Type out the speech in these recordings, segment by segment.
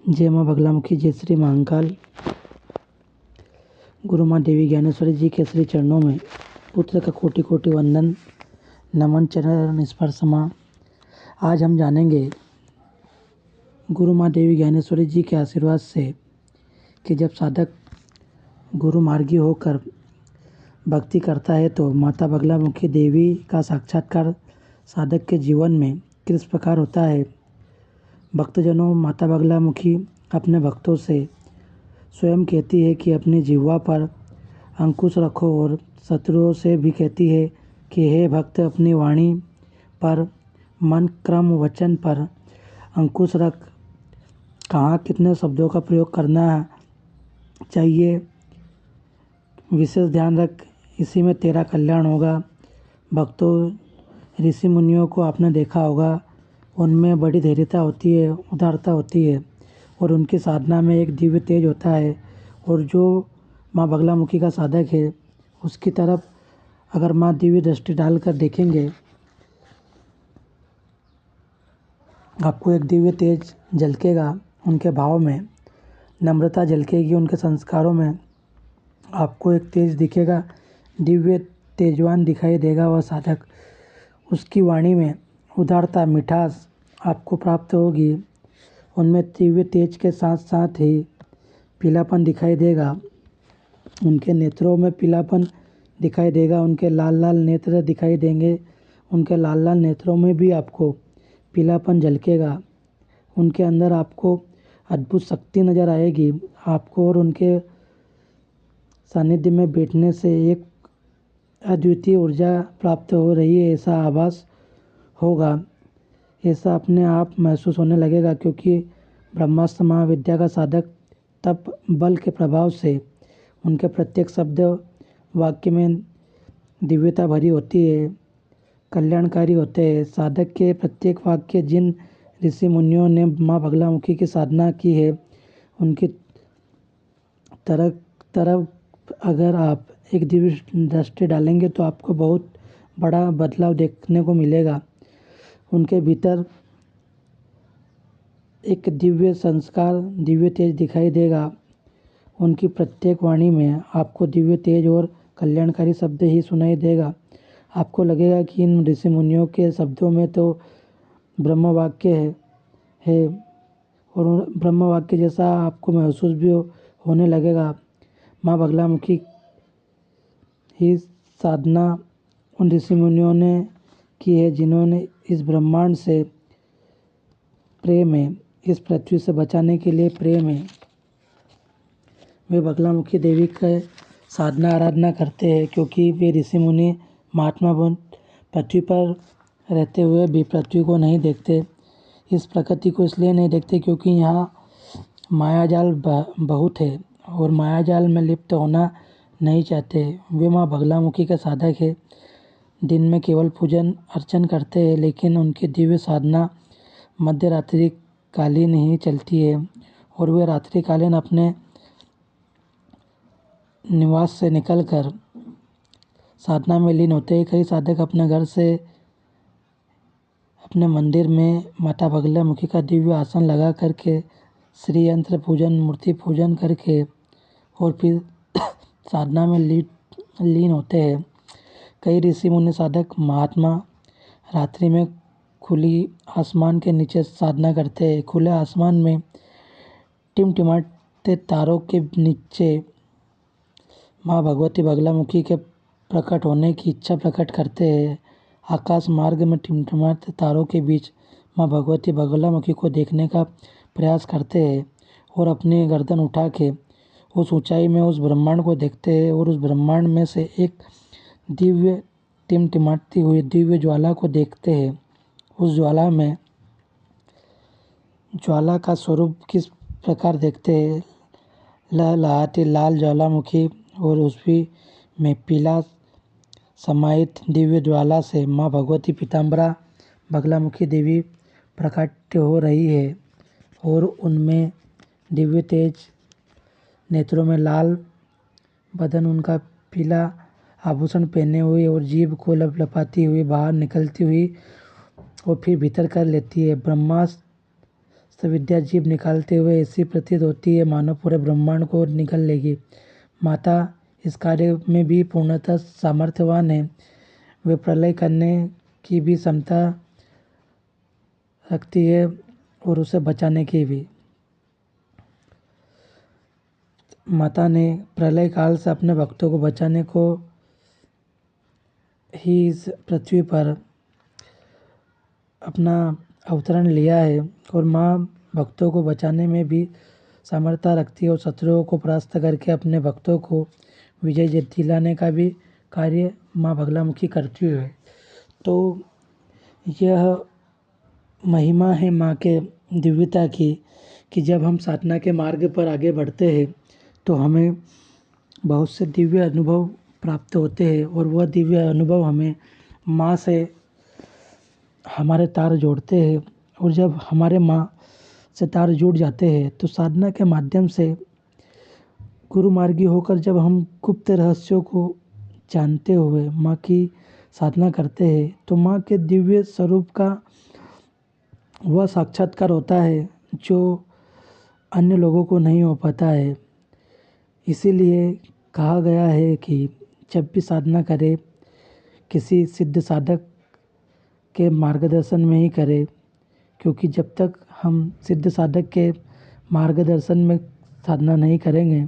जय माँ बगलामुखी, जय श्री महाकाल। गुरु माँ देवी ज्ञानेश्वरी जी के श्री चरणों में पुत्र का कोटि कोटि वंदन, नमन चरण स्पर्श माँ। आज हम जानेंगे गुरु माँ देवी ज्ञानेश्वरी जी के आशीर्वाद से कि जब साधक गुरु मार्गी होकर भक्ति करता है तो माता बगलामुखी देवी का साक्षात्कार साधक के जीवन में किस प्रकार होता है। भक्तजनों, माता बगलामुखी अपने भक्तों से स्वयं कहती है कि अपनी जिह्वा पर अंकुश रखो और शत्रुओं से भी कहती है कि हे भक्त, अपनी वाणी पर, मन, क्रम, वचन पर अंकुश रख। कहाँ कितने शब्दों का प्रयोग करना चाहिए, विशेष ध्यान रख, इसी में तेरा कल्याण होगा। भक्तों, ऋषि मुनियों को आपने देखा होगा, उनमें बड़ी धैर्यता होती है, उदारता होती है और उनकी साधना में एक दिव्य तेज होता है। और जो माँ बगलामुखी का साधक है उसकी तरफ अगर माँ दिव्य दृष्टि डालकर देखेंगे, आपको एक दिव्य तेज झलकेगा। उनके भाव में नम्रता झलकेगी, उनके संस्कारों में आपको एक तेज दिखेगा, दिव्य तेजवान दिखाई देगा वह साधक। उसकी वाणी में उदारता, मिठास आपको प्राप्त होगी। उनमें दिव्य तेज के साथ साथ ही पीलापन दिखाई देगा। उनके नेत्रों में पीलापन दिखाई देगा, उनके लाल लाल नेत्र दिखाई देंगे। उनके लाल लाल नेत्रों में भी आपको पीलापन झलकेगा। उनके अंदर आपको अद्भुत शक्ति नज़र आएगी आपको, और उनके सानिध्य में बैठने से एक अद्वितीय ऊर्जा प्राप्त हो रही है ऐसा आभास होगा। ऐसा अपने आप महसूस होने लगेगा, क्योंकि ब्रह्मास्त्र महाविद्या का साधक तप बल के प्रभाव से उनके प्रत्येक शब्द वाक्य में दिव्यता भरी होती है, कल्याणकारी होते हैं। साधक के प्रत्येक वाक्य जिन ऋषि मुनियों ने माँ बगलामुखी की साधना की है उनकी तरफ अगर आप एक दिव्य दृष्टि डालेंगे तो आपको बहुत बड़ा बदलाव देखने को मिलेगा। उनके भीतर एक दिव्य संस्कार, दिव्य तेज दिखाई देगा। उनकी प्रत्येक वाणी में आपको दिव्य तेज और कल्याणकारी शब्द ही सुनाई देगा। आपको लगेगा कि इन ऋषि मुनियों के शब्दों में तो ब्रह्म वाक्य है और ब्रह्म वाक्य जैसा आपको महसूस भी होने लगेगा। माँ बगलामुखी ही साधना उन ऋषि मुनियों ने की है जिन्होंने इस ब्रह्मांड से प्रेम है, इस पृथ्वी से बचाने के लिए प्रेम है। वे बगलामुखी देवी का साधना आराधना करते हैं, क्योंकि वे ऋषि मुनि महात्मा बन पृथ्वी पर रहते हुए भी पृथ्वी को नहीं देखते। इस प्रकृति को इसलिए नहीं देखते क्योंकि यहाँ मायाजाल बहुत है और मायाजाल में लिप्त होना नहीं चाहते। वे माँ बगलामुखी के साधक है, दिन में केवल पूजन अर्चन करते हैं, लेकिन उनकी दिव्य साधना मध्य रात्रि कालीन ही चलती है और वे रात्रि कालीन अपने निवास से निकलकर साधना में लीन होते हैं। कई साधक अपने घर से अपने मंदिर में माता बगलामुखी का दिव्य आसन लगा करके श्री यंत्र पूजन, मूर्ति पूजन करके और फिर साधना में लीन होते हैं। कई ऋषि मुनि साधक महात्मा रात्रि में खुली आसमान के नीचे साधना करते हैं। खुले आसमान में टिमटिमाते तारों के नीचे माँ भगवती बगलामुखी के प्रकट होने की इच्छा प्रकट करते हैं। आकाश मार्ग में टिमटिमाते तारों के बीच माँ भगवती बगलामुखी को देखने का प्रयास करते हैं और अपनी गर्दन उठा के उस ऊंचाई में उस ब्रह्मांड को देखते हैं और उस ब्रह्मांड में से एक दिव्य टिमटिमाती हुई दिव्य ज्वाला को देखते हैं। उस ज्वाला का स्वरूप किस प्रकार देखते हैं, लहलहाती लाल ज्वालामुखी और उसमें में पीला समाहित दिव्य ज्वाला से माँ भगवती पीताम्बरा बगलामुखी देवी प्रकट हो रही है और उनमें दिव्य तेज, नेत्रों में लाल, बदन उनका पीला, आभूषण पहने हुए और जीभ को लपलपाती हुई बाहर निकलती हुई और फिर भीतर कर लेती है। ब्रह्मास्त्र सविद्या जीभ निकालते हुए ऐसी प्रतीत होती है मानो पूरे ब्रह्मांड को निगल लेगी। माता इस कार्य में भी पूर्णतः सामर्थ्यवान है। वे प्रलय करने की भी क्षमता रखती है और उसे बचाने की भी। माता ने प्रलय काल से अपने भक्तों को बचाने को ही इस पृथ्वी पर अपना अवतरण लिया है और माँ भक्तों को बचाने में भी सामर्थ्य रखती है और शत्रुओं को परास्त करके अपने भक्तों को विजय दिलाने का भी कार्य माँ बगलामुखी करती है। तो यह महिमा है माँ के दिव्यता की कि जब हम साधना के मार्ग पर आगे बढ़ते हैं तो हमें बहुत से दिव्य अनुभव प्राप्त होते हैं और वह दिव्य अनुभव हमें माँ से हमारे तार जोड़ते हैं। और जब हमारे माँ से तार जुड़ जाते हैं तो साधना के माध्यम से गुरु मार्गी होकर जब हम गुप्त रहस्यों को जानते हुए माँ की साधना करते हैं तो माँ के दिव्य स्वरूप का वह साक्षात्कार होता है जो अन्य लोगों को नहीं हो पाता है। इसीलिए कहा गया है कि जब भी साधना करें किसी सिद्ध साधक के मार्गदर्शन में ही करें, क्योंकि जब तक हम सिद्ध साधक के मार्गदर्शन में साधना नहीं करेंगे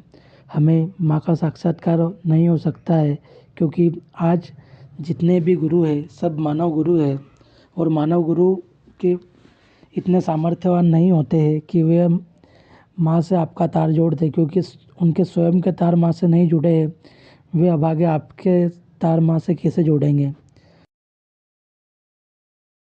हमें माँ का साक्षात्कार नहीं हो सकता है। क्योंकि आज जितने भी गुरु हैं सब मानव गुरु है और मानव गुरु के इतने सामर्थ्यवान नहीं होते हैं कि वे माँ से आपका तार जोड़ दे, क्योंकि उनके स्वयं के तार माँ से नहीं जुड़े हैं। वे अब आगे आपके तार माँ से कैसे जोड़ेंगे।